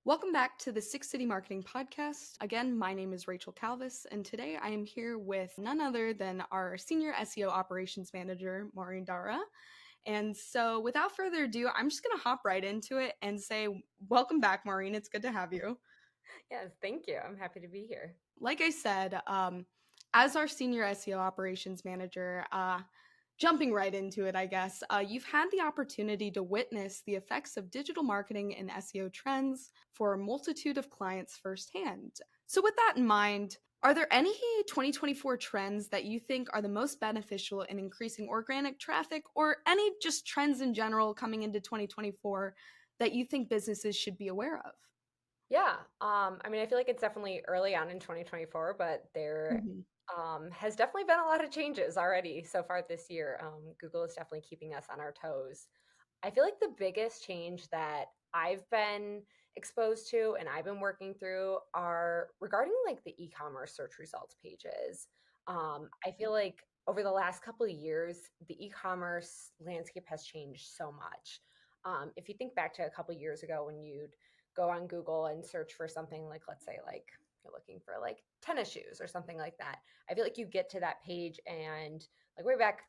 Welcome back to the Six City Marketing Podcast. Again, my name is Rachel Calvis, and today I am here with none other than our Senior SEO Operations Manager, Maureen Darrah. And so, without further ado, I'm just going to hop right into it and say, welcome back, Maureen. It's good to have you. Yes, thank you. I'm happy to be here. Like I said, as our Senior SEO Operations Manager, jumping right into it, I guess, you've had the opportunity to witness the effects of digital marketing and SEO trends for a multitude of clients firsthand. So, with that in mind, are there any 2024 trends that you think are the most beneficial in increasing organic traffic, or any just trends in general coming into 2024 that you think businesses should be aware of? Yeah, I feel like it's definitely early on in 2024, but there Mhm. has definitely been a lot of changes already so far this year. Google is definitely keeping us on our toes. I feel like the biggest change that I've been exposed to and I've been working through are regarding like the e-commerce search results pages. I feel like over the last couple of years, the e-commerce landscape has changed so much. If you think back to a couple of years ago when you'd go on Google and search for something like, let's say, like you're looking for like tennis shoes or something like that, I feel like you get to that page and like way back,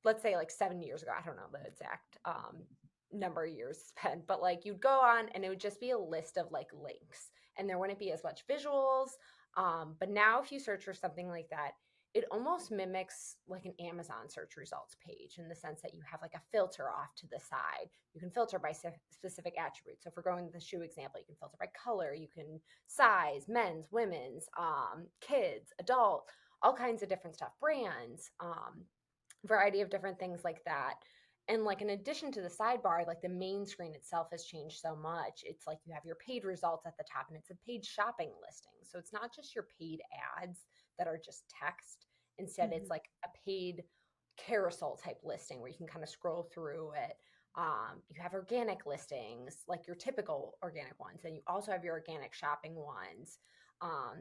let's say like 7 years ago, I don't know the exact number of years spent, but like you'd go on and it would just be a list of like links and there wouldn't be as much visuals. But now if you search for something like that, it almost mimics like an Amazon search results page in the sense that you have like a filter off to the side. You can filter by specific attributes. So if we're going with the shoe example, you can filter by color, you can size, men's, women's, kids, adult, all kinds of different stuff, brands, variety of different things like that. And like in addition to the sidebar, like the main screen itself has changed so much. It's like you have your paid results at the top and it's a paid shopping listing. So it's not just your paid ads that are just text. Instead, it's Mhm. like a paid carousel type listing where you can kind of scroll through it. You have organic listings, like your typical organic ones, and you also have your organic shopping ones.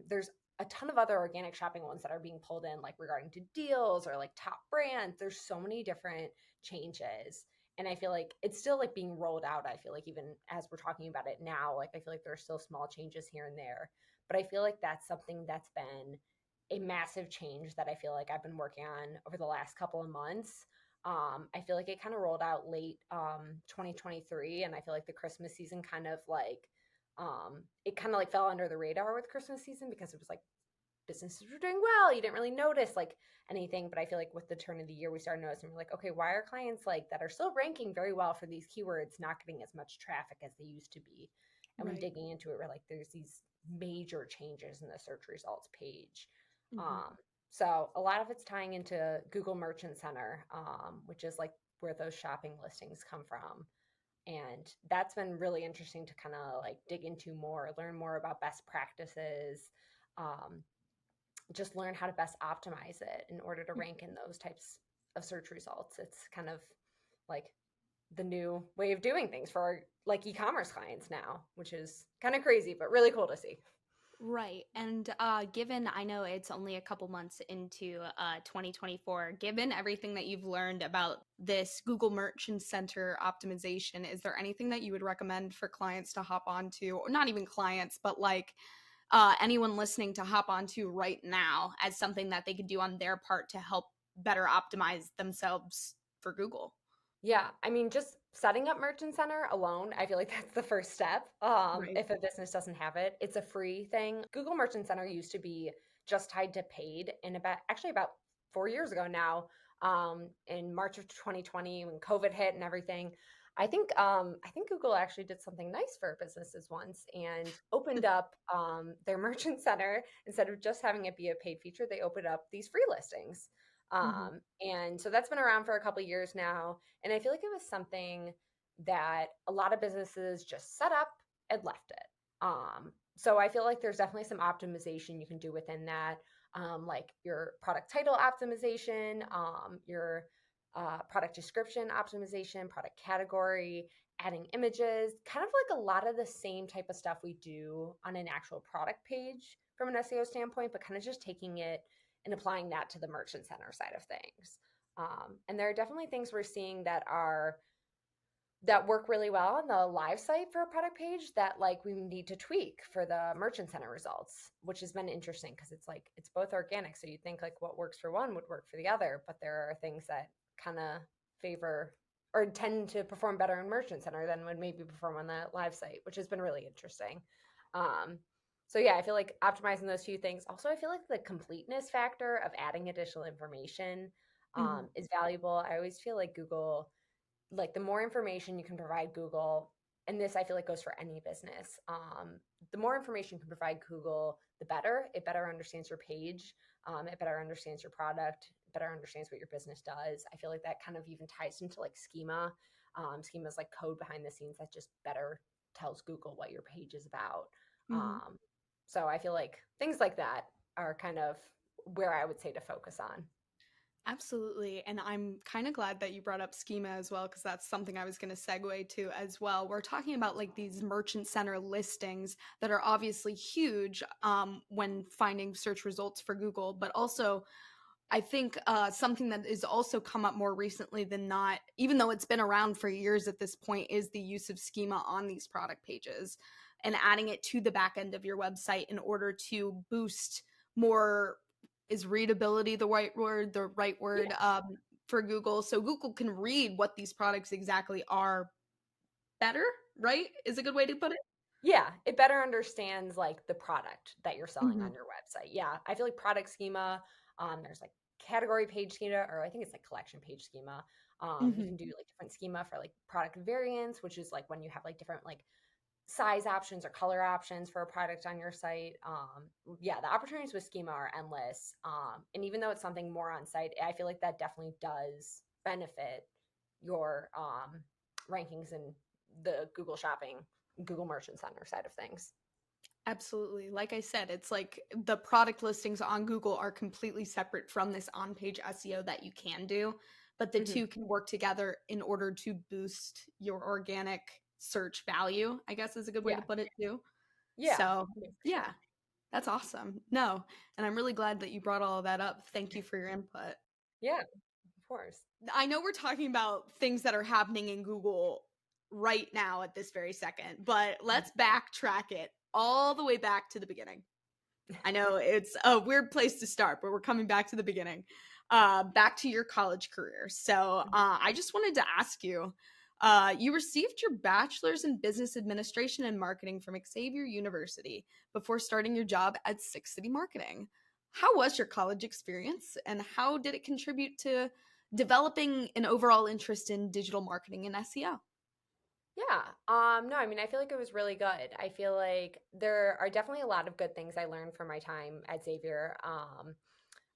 There's a ton of other organic shopping ones that are being pulled in, like regarding to deals or like top brands. There's so many different changes. And I feel like it's still like being rolled out. I feel like even as we're talking about it now, like I feel like there are still small changes here and there. But I feel like that's something that's been a massive change that I feel like I've been working on over the last couple of months. I feel like it kind of rolled out late 2023, and I feel like the Christmas season kind of like it kind of like fell under the radar with Christmas season because it was like businesses were doing well. You didn't really notice like anything, but I feel like with the turn of the year, we started noticing we're like, okay, why are clients like that are still ranking very well for these keywords not getting as much traffic as they used to be? And when Right. digging into it, we're like, there's these major changes in the search results page. Mhm. Um, so a lot of it's tying into Google Merchant Center, which is like where those shopping listings come from. And that's been really interesting to kind of like dig into more, learn more about best practices, um, just learn how to best optimize it in order to rank in those types of search results. It's kind of like the new way of doing things for our like e-commerce clients now, which is kind of crazy, but really cool to see. Right. And given I know it's only a couple months into 2024, given everything that you've learned about this Google Merchant Center optimization, is there anything that you would recommend for clients to hop onto, or not even clients, but like anyone listening to hop onto right now as something that they could do on their part to help better optimize themselves for Google? Yeah, just setting up Merchant Center alone, I feel like that's the first step. Right. If a business doesn't have it, it's a free thing. Google Merchant Center used to be just tied to paid, and about 4 years ago now, in March of 2020 when COVID hit and everything. I think Google actually did something nice for businesses once and opened up their Merchant Center instead of just having it be a paid feature. They opened up these free listings. Mhm. And so that's been around for a couple years now, and I feel like it was something that a lot of businesses just set up and left it. So I feel like there's definitely some optimization you can do within that, like your product title optimization, your product description optimization, product category, adding images, kind of like a lot of the same type of stuff we do on an actual product page from an SEO standpoint, but kind of just taking it and applying that to the merchant center side of things. And there are definitely things we're seeing that are that work really well on the live site for a product page that like we need to tweak for the merchant center results, which has been interesting because it's like it's both organic. So you think like what works for one would work for the other, but there are things that kind of favor or tend to perform better in merchant center than would maybe perform on the live site, which has been really interesting. Um, so yeah, I feel like optimizing those two things. Also, I feel like the completeness factor of adding additional information Mhm. is valuable. I always feel like Google, like the more information you can provide Google, and this I feel like goes for any business, the more information you can provide Google, the better. It better understands your page, it better understands your product, it better understands what your business does. I feel like that kind of even ties into like schema. Schema is like code behind the scenes that just better tells Google what your page is about. Mhm. Um, so I feel like things like that are kind of where I would say to focus on. Absolutely. And I'm kind of glad that you brought up schema as well, because that's something I was going to segue to as well. We're talking about like these merchant center listings that are obviously huge when finding search results for Google, but also I think something that has also come up more recently than not, even though it's been around for years at this point, is the use of schema on these product pages and adding it to the back end of your website in order to boost more. Is readability the right word? The right word Yeah. for Google, so Google can read what these products exactly are better. Right? Is a good way to put it. Yeah, it better understands like the product that you're selling Hmm. on your website. Yeah, I feel like product schema, there's like category page schema, or I think it's like collection page schema. You Hmm. can do like different schema for like product variants, which is like when you have like different like size options or color options for a product on your site. Yeah, the opportunities with schema are endless. And even though it's something more on site, I feel like that definitely does benefit your rankings in the Google Shopping, Google Merchant Center side of things. Absolutely. Like I said, it's like the product listings on Google are completely separate from this on page SEO that you can do, but the Hmm. two can work together in order to boost your organic search value, I guess is a good way to Yeah, put it too. yeah, So, yeah, for yeah, sure. that's awesome. No, and I'm really glad that you brought all of that up. Thank you for your input. Yeah, of course. I know we're talking about things that are happening in Google right now at this very second, but let's backtrack it all the way back to the beginning. I know it's a weird place to start, but we're coming back to the beginning, back to your college career. So I just wanted to ask you, you received your bachelor's in business administration and marketing from Xavier University before starting your job at Six City Marketing. How was your college experience, and how did it contribute to developing an overall interest in digital marketing and SEO? Yeah. No, I mean, I feel like it was really good. I feel like there are definitely a lot of good things I learned from my time at Xavier.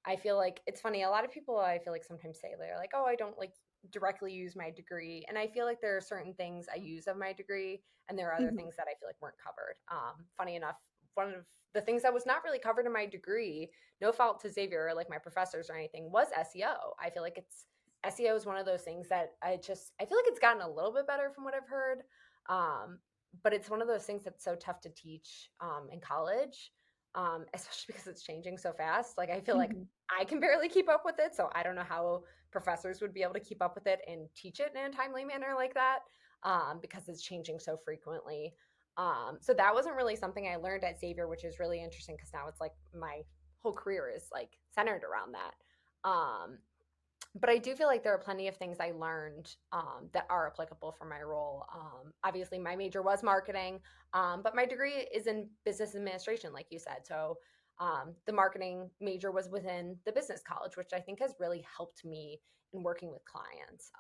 I feel like it's funny. A lot of people, I feel like sometimes say they're like, "Oh, I don't like directly use my degree," and I feel like there are certain things I use of my degree, and there are other Mhm. things that I feel like weren't covered. Funny enough, one of the things that was not really covered in my degree, no fault to Xavier or like my professors or anything, was SEO. I feel like it's SEO is one of those things that I feel like it's gotten a little bit better from what I've heard, um, but it's one of those things that's so tough to teach in college, especially because it's changing so fast. Like I feel like Mhm. I can barely keep up with it. So I don't know how professors would be able to keep up with it and teach it in a timely manner like that, because it's changing so frequently. So that wasn't really something I learned at Xavier, which is really interesting because now it's like my whole career is like centered around that. But I do feel like there are plenty of things I learned that are applicable for my role. Obviously, my major was marketing, but my degree is in business administration, like you said. So the marketing major was within the business college, which I think has really helped me in working with clients,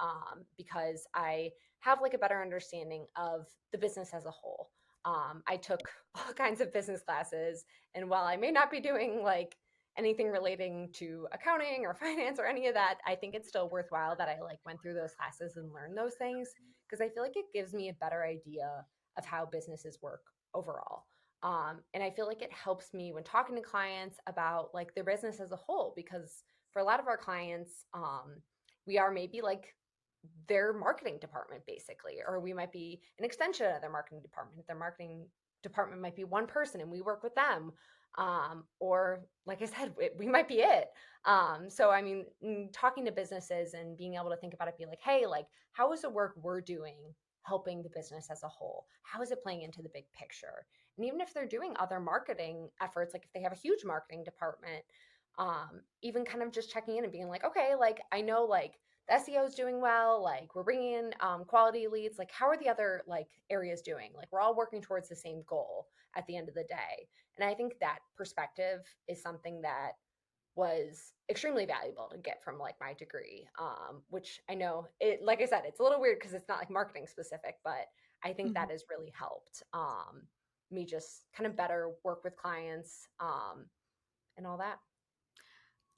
because I have like a better understanding of the business as a whole. I took all kinds of business classes, and while I may not be doing like anything relating to accounting or finance or any of that, I think it's still worthwhile that I like went through those classes and learned those things because I feel like it gives me a better idea of how businesses work overall. And I feel like it helps me when talking to clients about like their business as a whole, because for a lot of our clients, we are maybe like their marketing department basically, or we might be an extension of their marketing department. Their marketing department might be one person and we work with them, or like I said, we might be it. So I mean, talking to businesses and being able to think about it, be like, hey, like how is the work we're doing helping the business as a whole? How is it playing into the big picture? And even if they're doing other marketing efforts, like if they have a huge marketing department, even kind of just checking in and being like, okay, like I know like the SEO is doing well, like we're bringing in quality leads, like how are the other like areas doing? Like we're all working towards the same goal at the end of the day. And I think that perspective is something that was extremely valuable to get from like my degree, which I know it, like I said, it's a little weird because it's not like marketing specific, but I think Mhm. that has really helped me just kind of better work with clients and all that.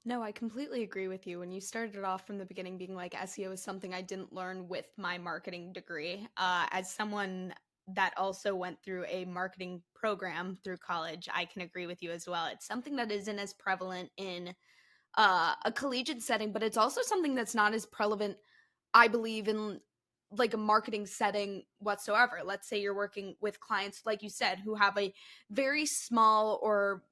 No, I completely agree with you. When you started off from the beginning being like SEO is something I didn't learn with my marketing degree. As someone that also went through a marketing program through college, I can agree with you as well. It's something that isn't as prevalent in a collegiate setting, but it's also something that's not as prevalent, I believe, in like a marketing setting whatsoever. Let's say you're working with clients, like you said, who have a very small or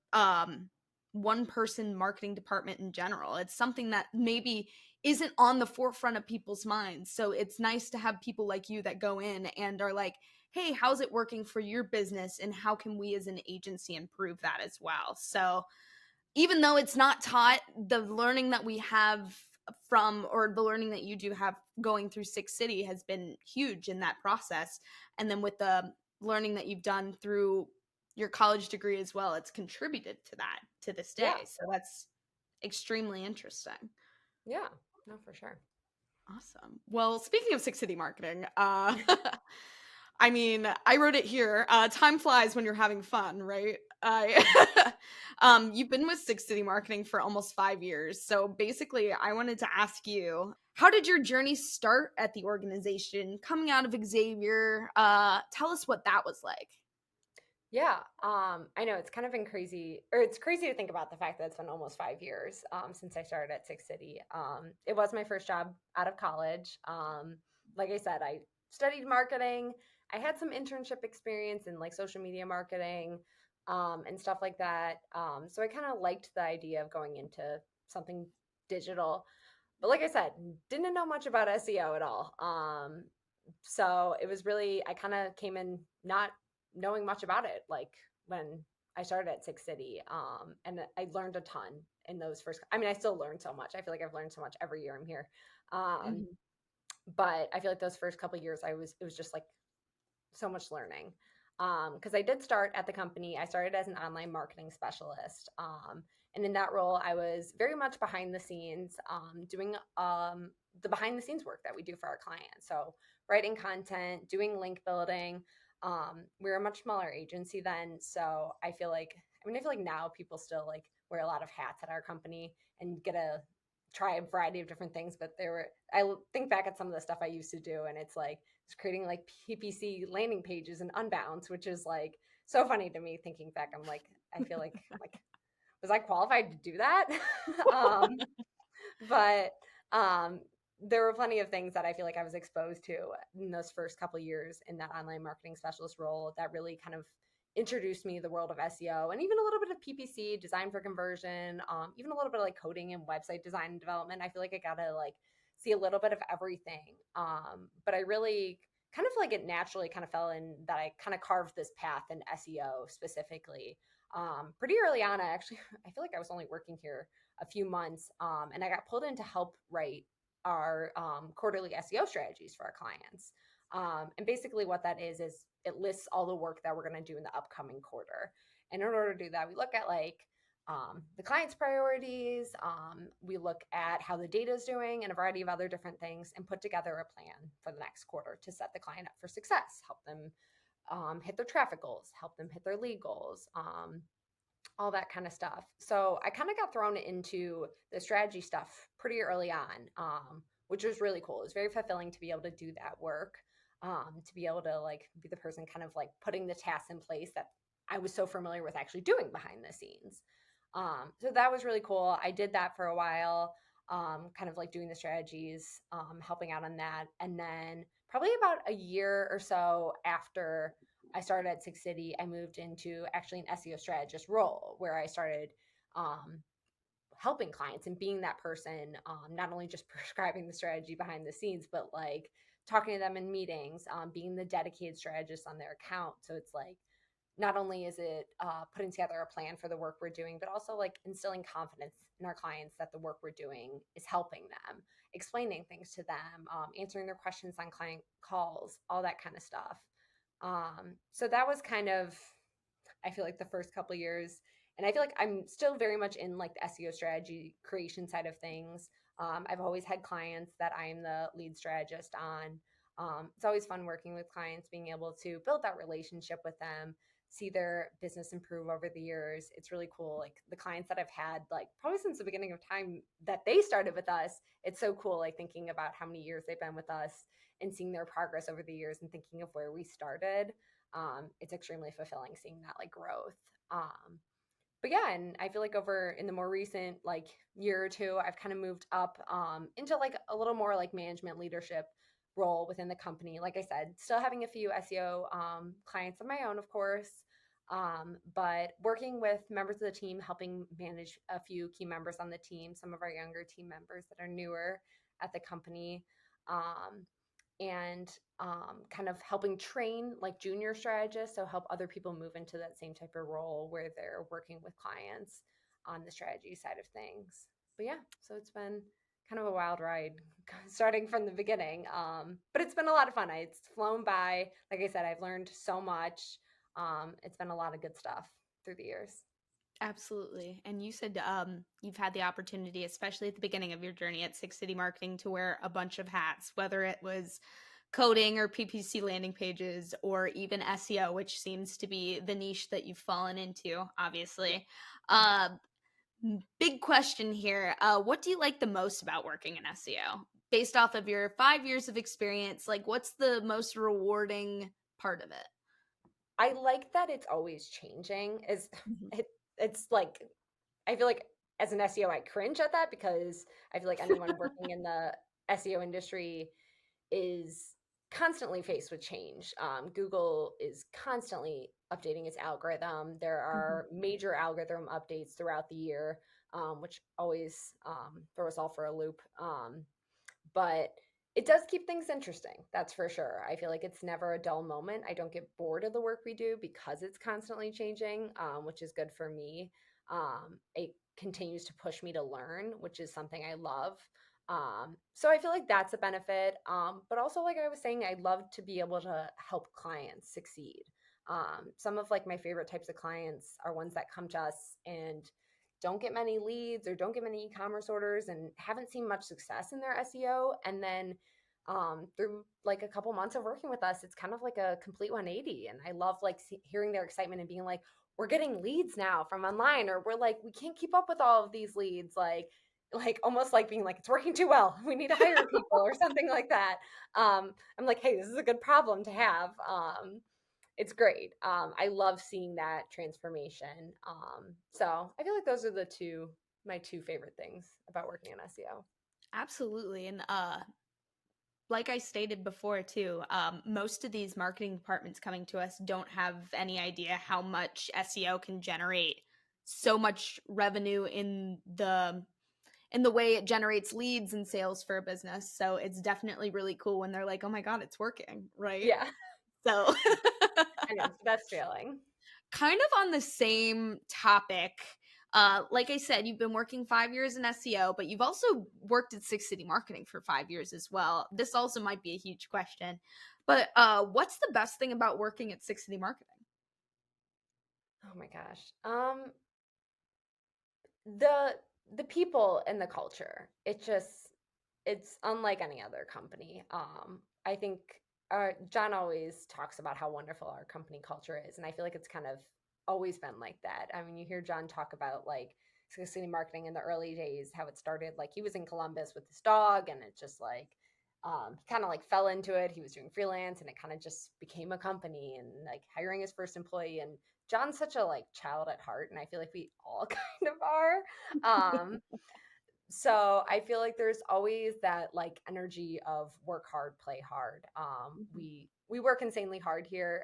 one person marketing department in general. It's something that maybe isn't on the forefront of people's minds. So it's nice to have people like you that go in and are like, hey, how's it working for your business? And how can we as an agency improve that as well? So even though it's not taught, the learning that we have from, or the learning that you do have going through Six City has been huge in that process. And then with the learning that you've done through your college degree as well, it's contributed to that to this Yeah, day. So that's extremely interesting. yeah, no, for sure. Awesome. Well, speaking of Six City marketing, I mean, I wrote it here. Time flies when you're having fun, right? You've been with Six City Marketing for almost 5 years. So basically, I wanted to ask you, how did your journey start at the organization coming out of Xavier? Tell us what that was like. Yeah, I know it's kind of been crazy, or it's crazy to think about the fact that it's been almost 5 years since I started at Six City. It was my first job out of college. Like I said, I studied marketing. I had some internship experience in like social media marketing and stuff like that. So I kind of liked the idea of going into something digital. But like I said, didn't know much about SEO at all. So it was really, I kind of came in not knowing much about it, like when I started at Six City. And I learned a ton in those first, I mean, I still learn so much. I feel like I've learned so much every year I'm here. Um, Mhm. but I feel like those first couple years, it was just like so much learning. Because I did start at the company, I started as an online marketing specialist. And in that role, I was very much behind the scenes, doing the behind the scenes work that we do for our clients. So writing content, doing link building. We're a much smaller agency then, so I feel like now people still like wear a lot of hats at our company and get a try a variety of different things. But I think back at some of the stuff I used to do, and it's creating like PPC landing pages and Unbounce, which is like so funny to me thinking back. I'm like, I feel like was I qualified to do that? um, but um, there were plenty of things that I feel like I was exposed to in those first couple years in that online marketing specialist role that really kind of introduced me to the world of SEO and even a little bit of PPC, design for conversion, even a little bit of like coding and website design and development. I feel like I got to like see a little bit of everything. But I really kind of like it naturally kind of fell in that I kind of carved this path in SEO specifically. Pretty early on, I feel like I was only working here a few months, and I got pulled in to help write our quarterly SEO strategies for our clients. And basically, what that is it lists all the work that we're going to do in the upcoming quarter. And in order to do that, we look at like the client's priorities, we look at how the data is doing, and a variety of other different things, and put together a plan for the next quarter to set the client up for success, help them hit their traffic goals, help them hit their lead goals, all that kind of stuff. So I kind of got thrown into the strategy stuff pretty early on, which was really cool. It was very fulfilling to be able to do that work, to be able to like be the person kind of like putting the tasks in place that I was so familiar with actually doing behind the scenes. So that was really cool. I did that for a while, kind of like doing the strategies, helping out on that. And then probably about a year or so after I started at Six City, I moved into actually an SEO strategist role where I started um, helping clients and being that person, not only just prescribing the strategy behind the scenes, but like talking to them in meetings, being the dedicated strategist on their account. So it's like, not only is it putting together a plan for the work we're doing, but also like instilling confidence in our clients that the work we're doing is helping them, explaining things to them, answering their questions on client calls, all that kind of stuff. So that was kind of, I feel like, the first couple of years. And I feel like I'm still very much in like the SEO strategy creation side of things. I've always had clients that I am the lead strategist on. It's always fun working with clients, being able to build that relationship with them, see their business improve over the years. It's really cool. Like the clients that I've had, like probably since the beginning of time that they started with us, it's so cool. Like thinking about how many years they've been with us and seeing their progress over the years and thinking of where we started. It's extremely fulfilling seeing that like growth. But yeah, and I feel like over in the more recent like year or two, I've kind of moved up into like a little more like management leadership role within the company. Like I said, still having a few SEO clients of my own, of course, but working with members of the team, helping manage a few key members on the team, some of our younger team members that are newer at the company. And kind of helping train like junior strategists, so help other people move into that same type of role where they're working with clients on the strategy side of things. But yeah, so it's been kind of a wild ride starting from the beginning, but it's been a lot of fun. It's flown by. Like I said, I've learned so much. It's been a lot of good stuff through the years. Absolutely. And you said you've had the opportunity, especially at the beginning of your journey at Six City Marketing, to wear a bunch of hats, whether it was coding or PPC landing pages or even SEO, which seems to be the niche that you've fallen into, Yeah. obviously. Big question here. What do you like the most about working in SEO? Based off of your 5 years of experience, like what's the most rewarding part of it? I like that it's always changing. Is Mhm. it, it's like, I feel like as an SEO, I cringe at that because I feel like anyone working in the SEO industry is constantly faced with change. Google is constantly updating its algorithm. There Mhm. are major algorithm updates throughout the year, which always throw us all for a loop. But it does keep things interesting. That's for sure. I feel like it's never a dull moment. I don't get bored of the work we do because it's constantly changing, which is good for me. It continues to push me to learn, which is something I love. So I feel like that's a benefit. But also, like I was saying, I love to be able to help clients succeed. Some of like my favorite types of clients are ones that come to us and don't get many leads or don't get many e-commerce orders and haven't seen much success in their SEO. And then through like a couple months of working with us, it's kind of like a complete 180. And I love like hearing their excitement and being like, we're getting leads now from online, or we're like, we can't keep up with all of these leads. Like almost like being like, it's working too well. We need to hire people or something like that. I'm like, hey, this is a good problem to have. It's great. I love seeing that transformation. So I feel like those are my two favorite things about working in SEO. Absolutely. And like I stated before too, most of these marketing departments coming to us don't have any idea how much SEO can generate so much revenue in the way it generates leads and sales for a business. So it's definitely really cool when they're like, "Oh my god, it's working," right? Yeah, So I know it's the best feeling. kind of on the same topic. Like I said, you've been working 5 years in SEO, but you've also worked at Six City Marketing for 5 years as well. This also might be a huge question, but what's the best thing about working at Six City Marketing? Oh my gosh. The the people and the culture. It's unlike any other company. I think John always talks about how wonderful our company culture is, and I feel like it's kind of always been like that. I mean, you hear John talk about like City Marketing in the early days, how it started. Like he was in Columbus with his dog, and it just like he kind of like fell into it. He was doing freelance, and it kind of just became a company, and like hiring his first employee. And John's such a like child at heart, and I feel like we all kind of are. Um, so I feel like there's always that like energy of work hard, play hard. Mhm. We work insanely hard here,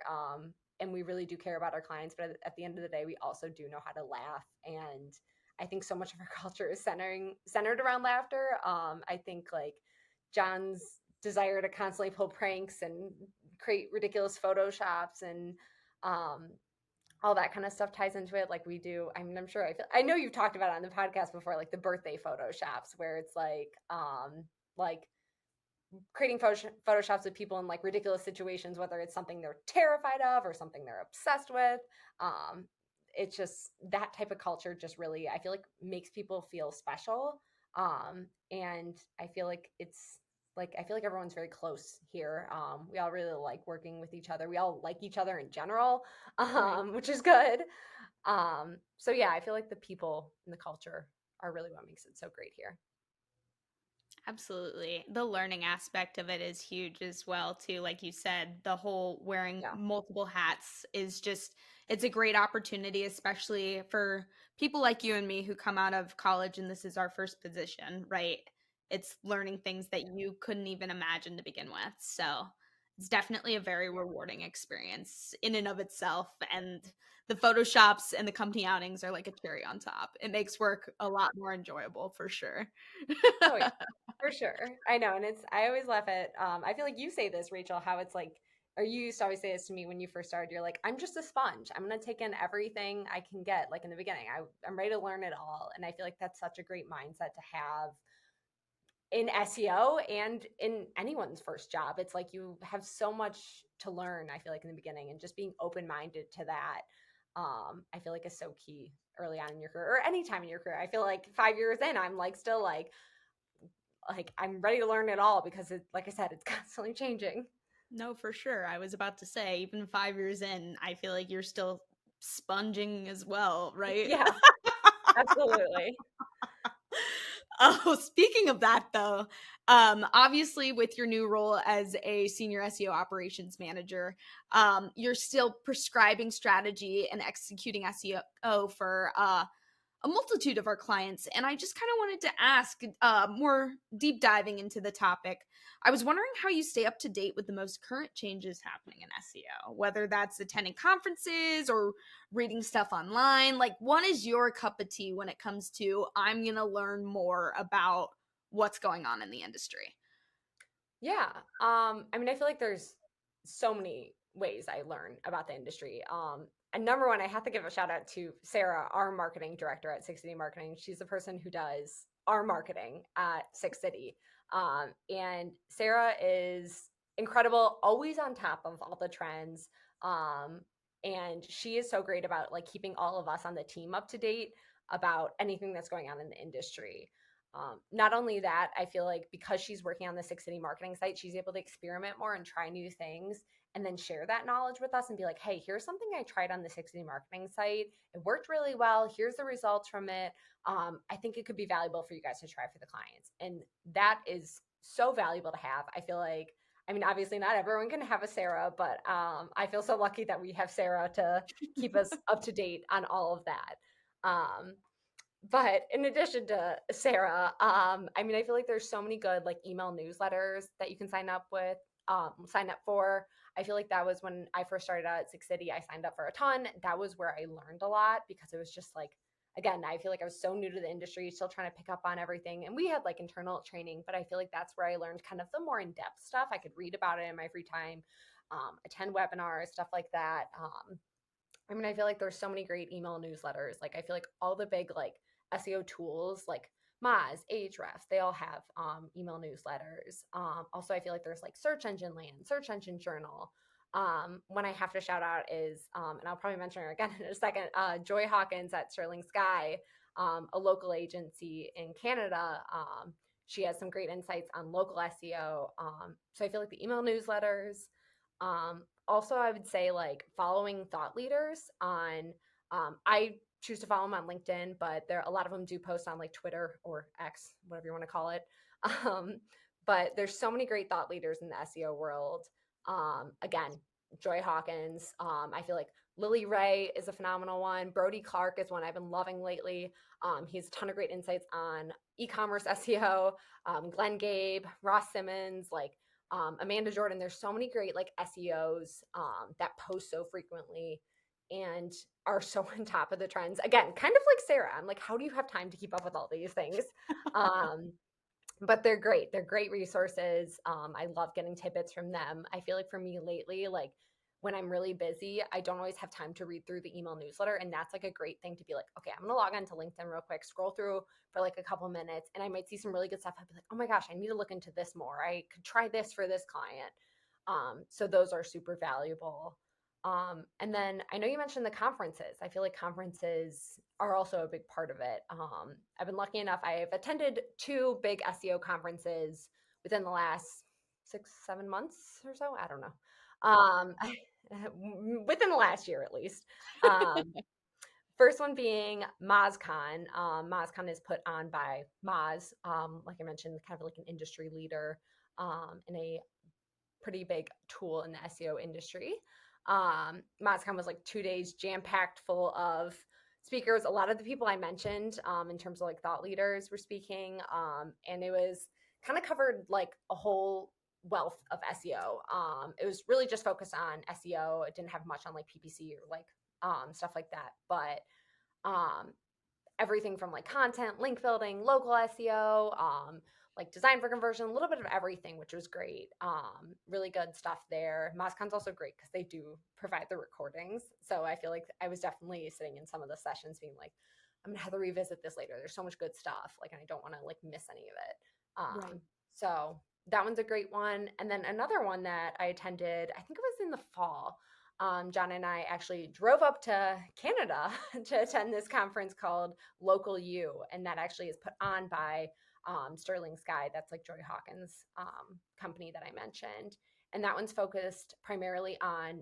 and we really do care about our clients. But at the end of the day, we also do know how to laugh, and I think so much of our culture is centered around laughter. I think like John's desire to constantly pull pranks and create ridiculous photoshops and all that kind of stuff ties into it. Like we do, I mean, I'm sure I know you've talked about it on the podcast before, like the birthday photoshops where it's like creating photoshops of people in like ridiculous situations, whether it's something they're terrified of or something they're obsessed with. um it's just that type of culture just really, I feel like, makes people feel special. And I feel like everyone's very close here. We all really like working with each other, we all like each other in general, Right. which is good. So yeah, I feel like the people and the culture are really what makes it so great here. Absolutely. The learning aspect of it is huge as well too. Like you said, the whole wearing Yeah. multiple hats is just it's a great opportunity, especially for people like you and me who come out of college and this is our first position, right? It's learning things that you couldn't even imagine to begin with. So, it's definitely a very rewarding experience in and of itself, and the photoshops and the company outings are like a cherry on top. It makes work a lot more enjoyable for sure. Oh yeah, for sure. I know, and I always laugh at. I feel like you say this, Rachel, how it's like, or you used to always say this to me when you first started. You're like, I'm just a sponge. I'm gonna take in everything I can get. Like in the beginning, I'm ready to learn it all, and I feel like that's such a great mindset to have in SEO and in anyone's first job. It's like you have so much to learn. I feel like in the beginning, and just being open minded to that. I feel like is so key early on in your career or any time in your career. I feel like 5 years in, I'm like still like I'm ready to learn it all because it, like I said, it's constantly changing. No, for sure. I was about to say, even 5 years in, I feel like you're still sponging as well, right? Yeah, absolutely. Oh, speaking of that though, obviously with your new role as a senior SEO operations manager, you're still prescribing strategy and executing SEO for a multitude of our clients. And I just kind of wanted to ask, more deep diving into the topic. I was wondering how you stay up to date with the most current changes happening in SEO, whether that's attending conferences or reading stuff online. Like, what is your cup of tea when it comes to I'm going to learn more about what's going on in the industry? Yeah. I mean, I feel like there's so many ways I learn about the industry. And number one, I have to give a shout out to Sarah, our marketing director at Six City Marketing. She's the person who does our marketing at Six City. And Sarah is incredible, always on top of all the trends. Um, and she is so great about like keeping all of us on the team up to date about anything that's going on in the industry. Not only that, I feel like because she's working on the Six City marketing site, she's able to experiment more and try new things and then share that knowledge with us and be like, hey, here's something I tried on the Six City marketing site. It worked really well. Here's the results from it. I think it could be valuable for you guys to try for the clients. And that is so valuable to have. I feel like, I mean, obviously not everyone can have a Sarah, but I feel so lucky that we have Sarah to keep us up to date on all of that. But in addition to Sarah, I mean, I feel like there's so many good like email newsletters that you can sign up for. I feel like that was when I first started out at Six City. I signed up for a ton. That was where I learned a lot because it was just like, again, I feel like I was so new to the industry, still trying to pick up on everything. And we had like internal training, but I feel like that's where I learned kind of the more in depth stuff. I could read about it in my free time, attend webinars, stuff like that. I mean, I feel like there's so many great email newsletters. Like, I feel like all the big like SEO tools, like Moz, Ahrefs, they all have email newsletters. Also, I feel like there's like Search Engine Land, Search Engine Journal. One I have to shout out is, and I'll probably mention her again in a second, Joy Hawkins at Sterling Sky, a local agency in Canada. She has some great insights on local SEO. So I feel like the email newsletters. Also, I would say like following thought leaders on, I choose to follow them on LinkedIn, but there a lot of them do post on like Twitter or X, whatever you want to call it. Um, but there's so many great thought leaders in the SEO world. Again, Joy Hawkins. I feel like Lily Ray is a phenomenal one. Brody Clark is one I've been loving lately. He has a ton of great insights on e-commerce SEO. Glenn Gabe, Ross Simmons, like Amanda Jordan. There's so many great like SEOs that post so frequently and are so on top of the trends. Again, kind of like Sarah. I'm like, how do you have time to keep up with all these things? Um, but they're great. They're great resources. I love getting tidbits from them. I feel like for me lately, like when I'm really busy, I don't always have time to read through the email newsletter. And that's like a great thing to be like, okay, I'm going to log on to LinkedIn real quick, scroll through for like a couple minutes, and I might see some really good stuff. I'd be like, oh my gosh, I need to look into this more. I could try this for this client. So those are super valuable. And then I know you mentioned the conferences. I feel like conferences are also a big part of it. I've been lucky enough, I've attended two big SEO conferences within the last 6, 7 months or so. I don't know. Um, within the last year at least. Um, First one being MozCon. MozCon is put on by Moz, like I mentioned, kind of like an industry leader in a pretty big tool in the SEO industry. MozCon was like 2 days jam packed full of speakers. A lot of the people I mentioned in terms of like thought leaders were speaking, and it was kind of covered like a whole wealth of SEO. It was really just focused on SEO. It didn't have much on like PPC or like stuff like that, but um, everything from like content, link building, local SEO, like design for conversion, a little bit of everything, which was great. Really good stuff there. MozCon's also great because they do provide the recordings. So I feel like I was definitely sitting in some of the sessions being like, I'm gonna have to revisit this later. There's so much good stuff. Like, and I don't want to like miss any of it. Right. So that one's a great one. And then another one that I attended, I think it was in the fall. John and I actually drove up to Canada to attend this conference called Local U, and that actually is put on by Sterling Sky. That's like Joy Hawkins' company that I mentioned, and that one's focused primarily on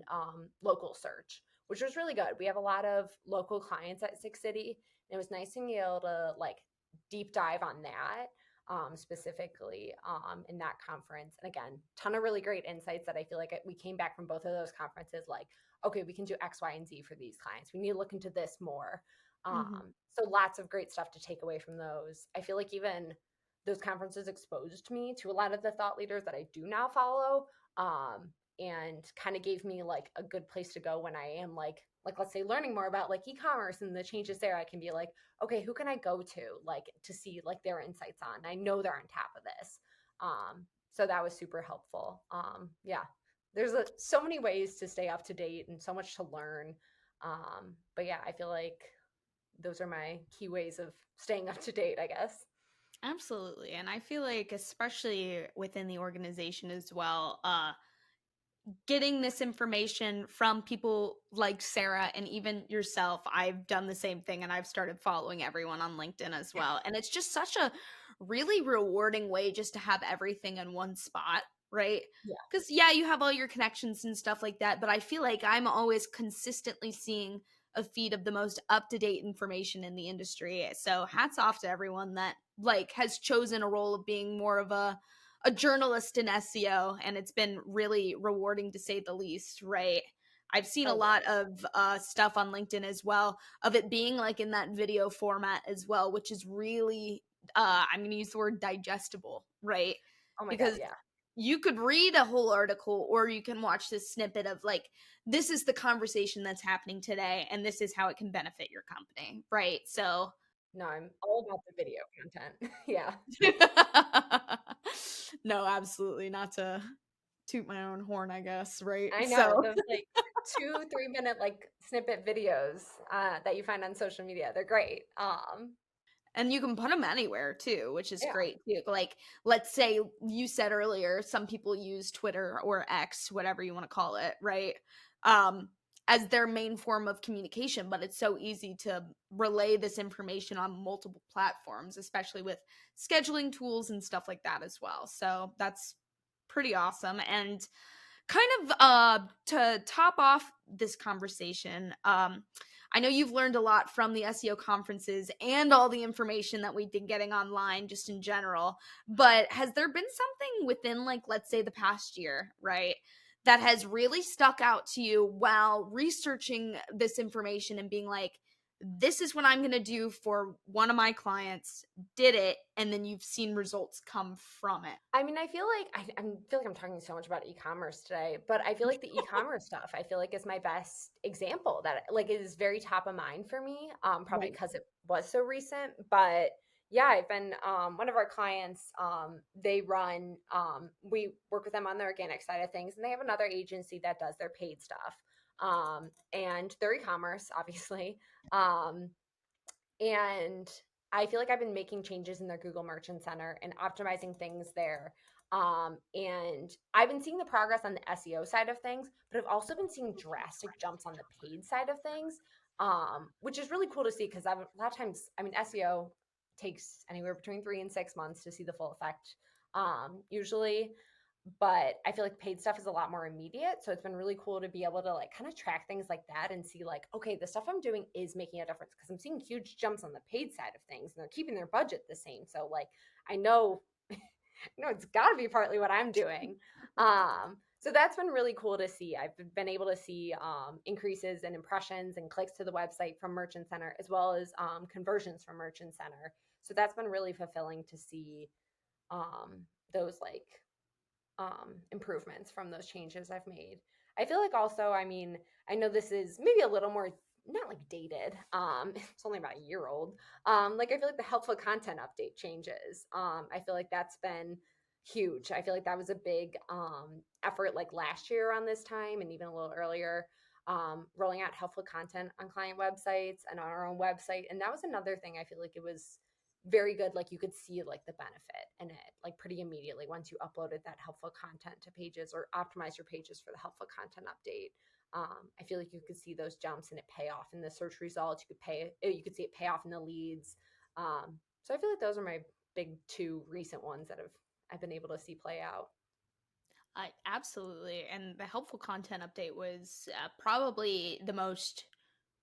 local search, which was really good. We have a lot of local clients at Six City, and it was nice to be able to like deep dive on that. Specifically in that conference. And again, ton of really great insights that I feel like we came back from both of those conferences like, okay, we can do X, Y, and Z for these clients. We need to look into this more. Hmm. So lots of great stuff to take away from those. I feel like even those conferences exposed me to a lot of the thought leaders that I do now follow, and kind of gave me like a good place to go when I am like let's say learning more about like e-commerce and the changes there. I can be like, okay, who can I go to like to see like their insights on? I know they're on top of this. So that was super helpful. Yeah, there's so many ways to stay up to date and so much to learn. But yeah, I feel like those are my key ways of staying up to date, I guess. Absolutely. And I feel like, especially within the organization as well, getting this information from people like Sarah and even yourself. I've done the same thing and I've started following everyone on LinkedIn as well. And it's just such a really rewarding way just to have everything in one spot, right? Yeah. Because, yeah, you have all your connections and stuff like that. But I feel like I'm always consistently seeing a feed of the most up to date information in the industry. So hats off to everyone that like has chosen a role of being more of a journalist in SEO, and it's been really rewarding to say the least, right? I've seen a Oh lot yeah. of stuff on LinkedIn as well of it being like in that video format as well, which is really, I'm going to use the word digestible, right? Oh my God. Because Yeah. you could read a whole article or you can watch this snippet of like, this is the conversation that's happening today, and this is how it can benefit your company, right? So, No, I'm all about the video content. Yeah. no, absolutely not to toot my own horn, I guess, right? I know So, those like 2, 3 minute like snippet videos that you find on social media. They're great. and you can put them anywhere too, which is Yeah. great too. Like, let's say you said earlier, some people use Twitter or X, whatever you want to call it, right? Um, as their main form of communication, but it's so easy to relay this information on multiple platforms, especially with scheduling tools and stuff like that as well. So that's pretty awesome. And kind of to top off this conversation, I know you've learned a lot from the SEO conferences and all the information that we've been getting online just in general, but has there been something within, like, let's say the past year, right, that has really stuck out to you while researching this information and being like, this is what I'm going to do for one of my clients, did it, and then you've seen results come from it? I mean, I feel like I feel like I'm talking so much about e-commerce today, but I feel like the e-commerce stuff, I feel like is my best example that like it is very top of mind for me. Probably Right. because it was so recent, but Yeah, I've been one of our clients, they run we work with them on the organic side of things, and they have another agency that does their paid stuff. And their e-commerce, obviously. Um, and I feel like I've been making changes in their Google Merchant Center and optimizing things there. And I've been seeing the progress on the SEO side of things, but I've also been seeing drastic jumps on the paid side of things, which is really cool to see because a lot of times, I mean, SEO takes anywhere between 3 and 6 months to see the full effect, usually. But I feel like paid stuff is a lot more immediate. So it's been really cool to be able to like kind of track things like that and see like, okay, the stuff I'm doing is making a difference because I'm seeing huge jumps on the paid side of things and they're keeping their budget the same. So like I know it's got to be partly what I'm doing. So that's been really cool to see. I've been able to see increases in impressions and clicks to the website from Merchant Center, as well as conversions from Merchant Center. So that's been really fulfilling to see those like improvements from those changes I've made. I feel like also, I mean, I know this is maybe a little more not like dated. It's only about a year old. Like I feel like the helpful content update changes. I feel like that's been huge. I feel like that was a big effort like last year around this time and even a little earlier. Rolling out helpful content on client websites and on our own website. And that was another thing I feel like it was very good. Like you could see like the benefit in it like pretty immediately once you uploaded that helpful content to pages or optimize your pages for the helpful content update. I feel like you could see those jumps and it pay off in the search results. You could see it pay off in the leads. So I feel like those are my big two recent ones that I've been able to see play out. Absolutely. And the helpful content update was probably the most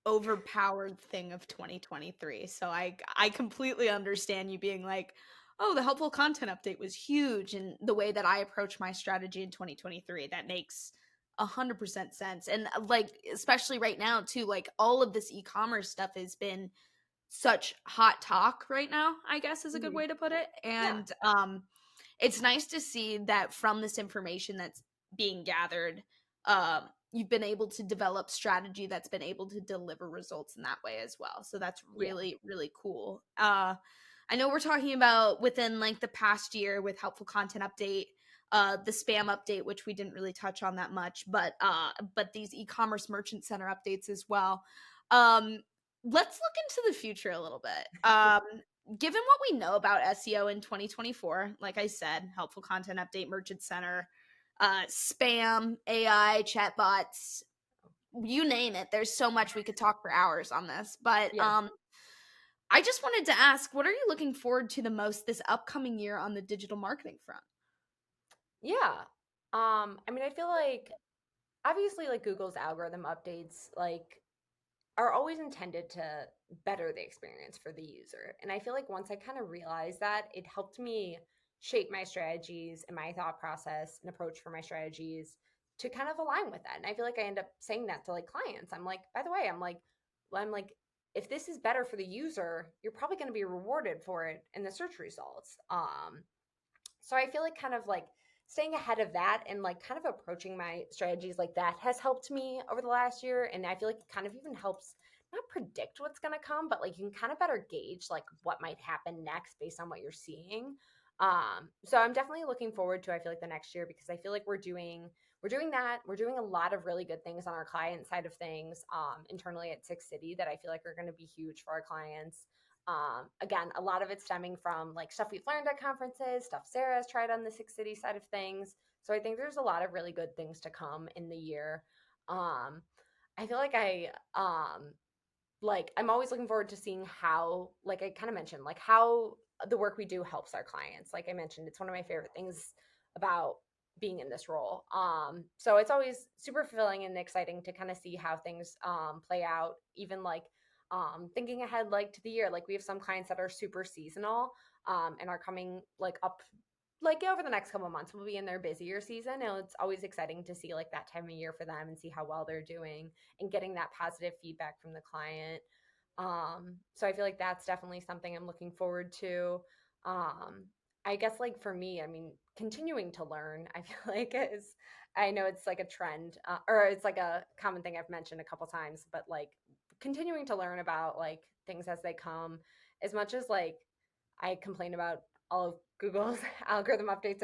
overpowered thing of 2023. So I completely understand you being like, "Oh, the helpful content update was huge." And the way that I approach my strategy in 2023, that makes 100% sense. And like especially right now too, like all of this e-commerce stuff has been such hot talk right now, I guess is a good Mhm. way to put it. Yeah. And it's nice to see that from this information that's being gathered, you've been able to develop strategy that's been able to deliver results in that way as well. So that's Yeah. really, really cool. I know we're talking about within like the past year with helpful content update, the spam update, which we didn't really touch on that much, but these e-commerce merchant center updates as well. Um, let's look into the future a little bit. Given what we know about SEO in 2024, like I said, helpful content update, merchant center, spam, AI, chatbots, you name it. There's so much we could talk for hours on this. But Yeah. I just wanted to ask, what are you looking forward to the most this upcoming year on the digital marketing front? Yeah. I mean, I feel like obviously like Google's algorithm updates like are always intended to better the experience for the user. And I feel like once I kind of realized that, it helped me shape my strategies and my thought process and approach for my strategies to kind of align with that. And I feel like I end up saying that to like clients. I'm like, by the way, I'm like, if this is better for the user, you're probably going to be rewarded for it in the search results. So I feel like kind of like staying ahead of that and like kind of approaching my strategies like that has helped me over the last year. And I feel like it kind of even helps not predict what's going to come, but like you can kind of better gauge like what might happen next based on what you're seeing. So I'm definitely looking forward to I feel like the next year because I feel like we're doing a lot of really good things on our client side of things internally at Six City that I feel like are going to be huge for our clients. Again, a lot of it stemming from like stuff we've learned at conferences, stuff Sarah has tried on the Six City side of things. So I think there's a lot of really good things to come in the year. Um, I feel like I'm always looking forward to seeing how, like I kind of mentioned, like how the work we do helps our clients. Like I mentioned, it's one of my favorite things about being in this role. So it's always super fulfilling and exciting to kind of see how things play out, even like thinking ahead like to the year. Like we have some clients that are super seasonal and are coming like up like over the next couple of months we'll be in their busier season and it's always exciting to see like that time of year for them and see how well they're doing and getting that positive feedback from the client. So I feel like that's definitely something I'm looking forward to. um I guess like for me, I mean, continuing to learn I feel like is, I know it's like a trend or it's like a common thing I've mentioned a couple times, but like continuing to learn about like things as they come, as much as like I complain about all of Google's algorithm updates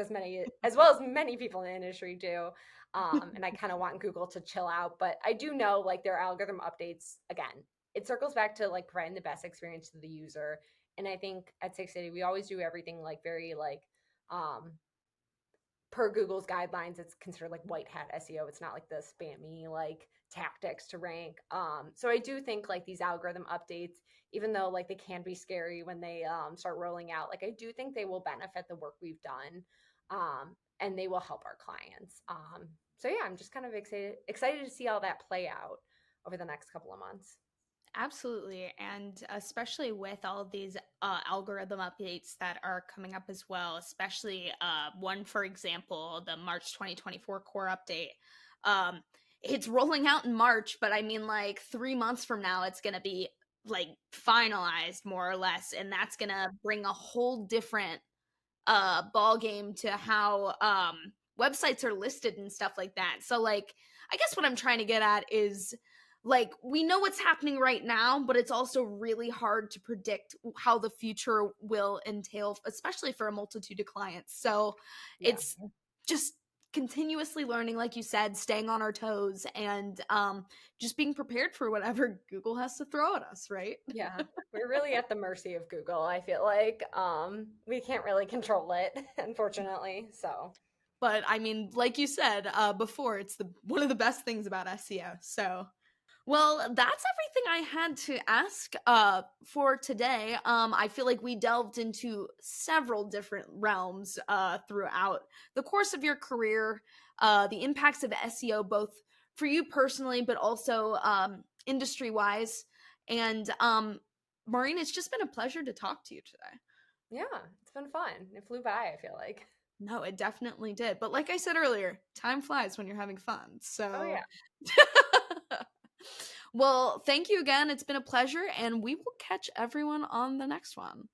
as well as many people in the industry do. And I kind of want Google to chill out, but I do know like their algorithm updates, again, it circles back to like providing the best experience to the user. And I think at 680 we always do everything like very like um per Google's guidelines, it's considered like white hat SEO. It's not like the spammy like tactics to rank. So I do think like these algorithm updates, even though like they can be scary when they start rolling out, like I do think they will benefit the work we've done, and they will help our clients. So yeah, I'm just kind of excited to see all that play out over the next couple of months. Absolutely. And especially with all of these algorithm updates that are coming up as well, especially one, for example, the March 2024 core update. Um, it's rolling out in March, but I mean, like 3 months from now, it's going to be like finalized more or less. And that's going to bring a whole different ball game to how websites are listed and stuff like that. So like I guess what I'm trying to get at is like we know what's happening right now, but it's also really hard to predict how the future will entail, especially for a multitude of clients. So Yeah. it's just continuously learning, like you said, staying on our toes and just being prepared for whatever Google has to throw at us, right? Yeah, we're really at the mercy of Google. I feel like we can't really control it, unfortunately. So, But I mean, like you said before, it's the one of the best things about SEO. So, well, that's everything I had to ask for today. I feel like we delved into several different realms throughout the course of your career, the impacts of SEO, both for you personally, but also industry wise. And Maureen, it's just been a pleasure to talk to you today. yeah, it's been fun. It flew by, I feel like. No, it definitely did. But like I said earlier, time flies when you're having fun. Oh, So, yeah. well, thank you again. It's been a pleasure, and we will catch everyone on the next one.